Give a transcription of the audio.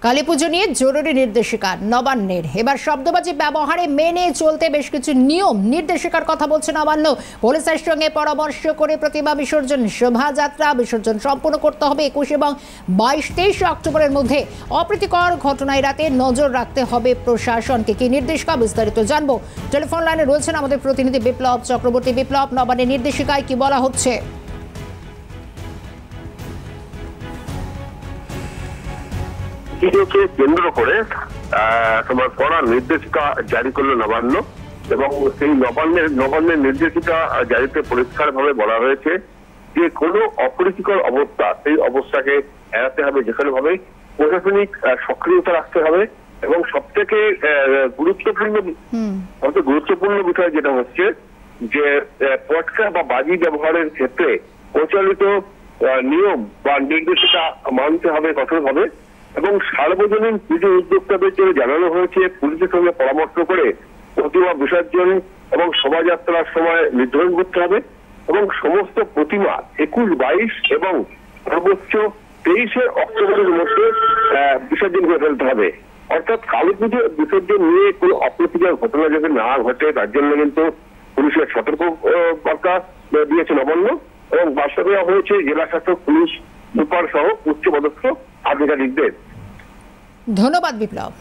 কালীপুজো নিয়ে জরুরি নির্দেশিকা নবান্নের। এবার শব্দবাজি ব্যবহারে মেনে চলতে বেশ কিছু নিয়ম নির্দেশিকার কথা বলছে নবান্ন। পুলিশের সঙ্গে পরামর্শ করে প্রতিমা বিসর্জন শোভাযাত্রা বিসর্জন সম্পন্ন করতে হবে 21 এবং 22-23 অক্টোবরের মধ্যে। অপ্রীতিকর ঘটনা এড়াতে নজর রাখতে হবে প্রশাসনকে। কি নির্দেশিকা বিস্তারিত জানবো। টেলিফোন লাইনে রয়েছেন আমাদের প্রতিনিধি বিপ্লব চক্রবর্তী। বিপ্লব, নবান্নের নির্দেশিকায় কি বলা হচ্ছে? পুজোকে কেন্দ্র করে তোমার কড়া নির্দেশিকা জারি করলো নবান্ন এবং সেই নবান্নের নির্দেশিকা জারিতে পরিষ্কারভাবে বলা হয়েছে যে কোনো অপ্রীতিকর অবস্থা সেই অবস্থাকে এড়াতে হবে, যেখানে ভাবে প্রশাসনিক সক্রিয়তা রাখতে হবে এবং সবথেকে গুরুত্বপূর্ণ বিষয় যেটা হচ্ছে যে পটকা বা বাজি ব্যবহারের ক্ষেত্রে প্রচলিত নিয়ম বা নির্দেশিকা মানতে হবে কঠোরভাবে এবং সার্বজনীন পুজো উদ্যোক্তাদের জন্য জানানো হয়েছে পুলিশের সঙ্গে পরামর্শ করে প্রতিমা বিসর্জন এবং শোভাযাত্রার সময় নির্ধারণ করতে হবে এবং সমস্ত প্রতিমা 21, 22 এবং সর্বোচ্চ 23 অক্টোবরের মধ্যে বিসর্জন করে ফেলতে হবে। অর্থাৎ কালী পুজো বিসর্জন নিয়ে কোনো অপ্রীতিকর ঘটনা যাতে না ঘটে তার জন্য কিন্তু পুলিশের সতর্কবার্তা দিয়েছে নবান্ন এবং বার্তা দেওয়া হয়েছে জেলা শাসক, পুলিশ সুপার সহ উচ্চপদস্থ আধিকারিকদের। ধন্যবাদ বিপ্লব।